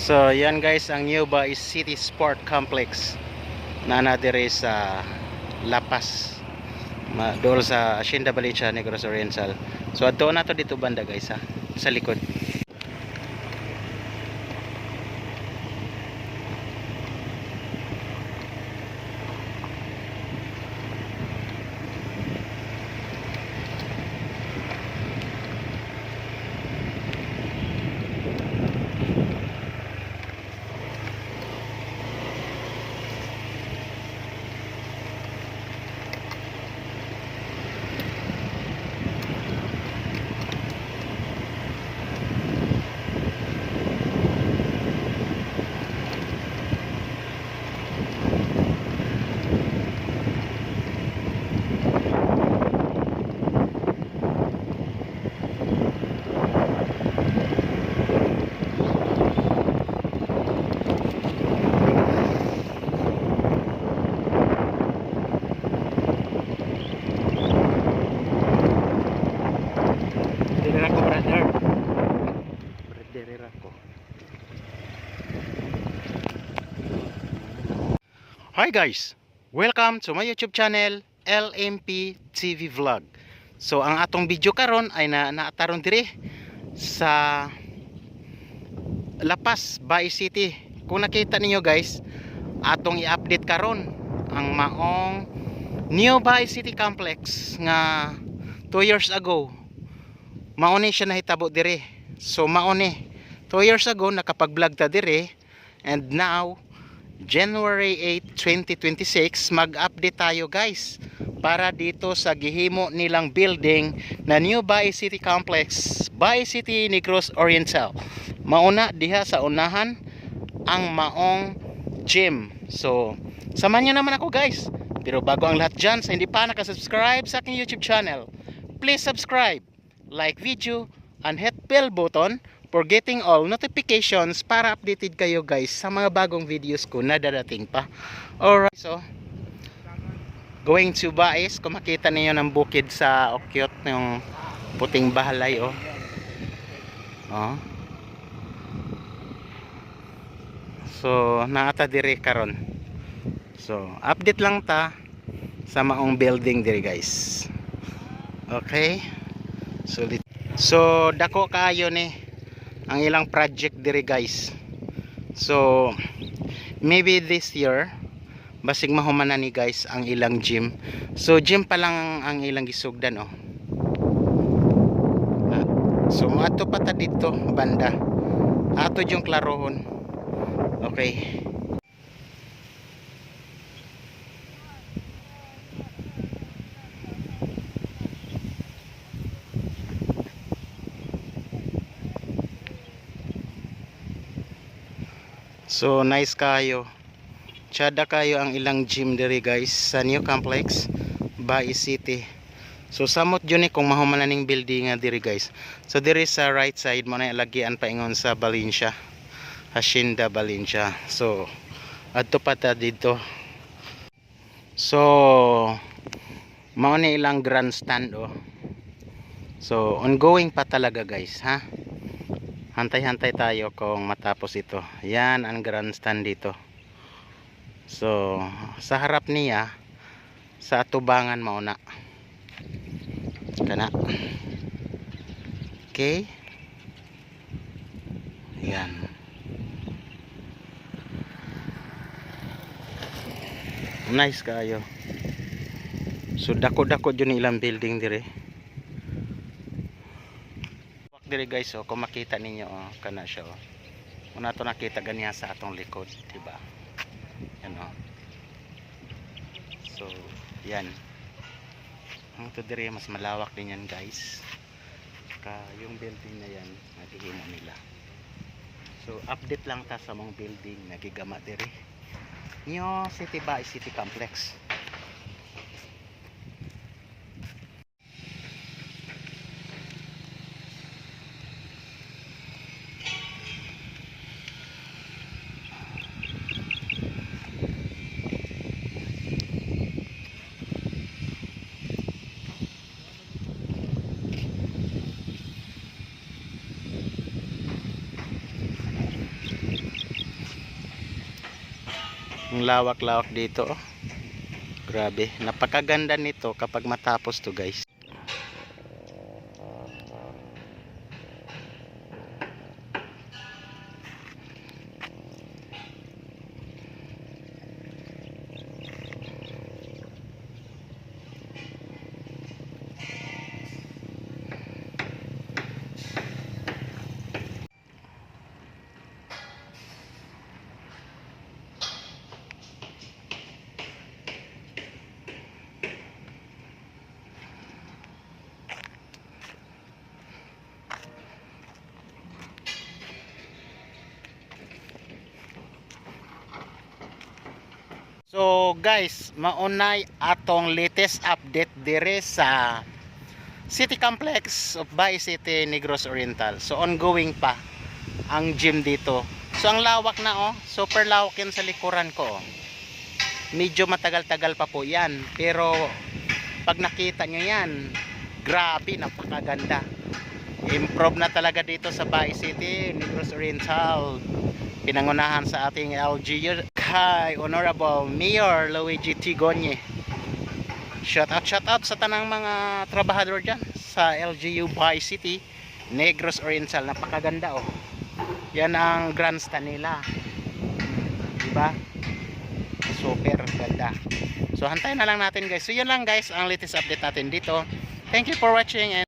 So yan guys, ang New Bay City Sport Complex na nadire sa Lapas, dool sa Hacienda Valencia, Negros Oriental. So adto na to dito banda guys ha, sa likod. Hi guys, welcome to my YouTube channel LMP TV Vlog. So ang atong video karon ay naataron dire sa Lapas, Bay City. Kung nakita ninyo guys, atong i-update karon ang maong New Bay City Complex nga 2 years ago mauni siya nahitabo dire. So mauni 2 years ago nakapag-vlog ta dire, and now January 8, 2026 mag-update tayo guys para dito sa gihimo nilang building na New Bay City Complex, Bay City, Negros Oriental. Mauna diha sa unahan ang maong gym. So samahan nyo naman ako guys. Pero bago ang lahat dyan, sa hindi pa nakasubscribe sa aking YouTube channel, please subscribe, like video, and hit bell button for getting all notifications para updated kayo guys sa mga bagong videos ko na dadating pa. Alright, so going to Baes. Kung makita niyo ng bukid sa Okyot, yung puting bahalay oh. So naata dire karon. So update lang ta sa maong building dire guys. Okay, so dako kaayo ni ang ilang project dire guys. So maybe this year basig mahuman na ni guys ang ilang gym. So gym pa lang ang ilang gisugdan oh. So ato pa ta dito banda, ato yung klarohon. Okay, so nice kayo, tsada kayo ang ilang gym diri guys sa new complex Bay City. So samot yun kung mahuman na ning building nga diri guys. So diri sa right side mo na ilagian paingon sa Valencia, Hacienda Valencia. So adto pa ta dito. So mao ni ilang grandstand oh. So ongoing pa talaga guys ha. Hantay-hantay tayo kung matapos ito. Yan ang grandstand dito. So sa harap niya sa atubangan mauna kana. Okay, yan. Nice kayo. So dako-dako dyan ilang building dire dire guys oh. Kung makita ninyo oh, kana siya oh. Una to nakita ganiya sa atong likod, diba? Yan oh. So yan ang to dire, mas malawak din yan guys. Yung building na yan nagigima nila. So update lang ta sa mong building nagigama dire New City Bay City Complex. Ang lawak-lawak dito, oh. Grabe, napakaganda nito kapag matapos to, guys. So guys, maunay atong latest update dire sa City Complex of Bay City, Negros Oriental. So ongoing pa ang gym dito. So ang lawak na, oh, super lawak yan sa likuran ko, oh. Medyo matagal-tagal pa po yan, pero pag nakita nyo yan, grabe, napakaganda. Improve na talaga dito sa Bay City, Negros Oriental. Pinangunahan sa ating LGU kay Honorable Mayor Luigi Tigonye. Shout out sa tanang mga trabahador dyan sa LGU Bay City, Negros Oriental. Napakaganda, oh. Yan ang grandstand nila, diba? Super ganda. So hantayin na lang natin, guys. So yun lang, guys, ang latest update natin dito. Thank you for watching and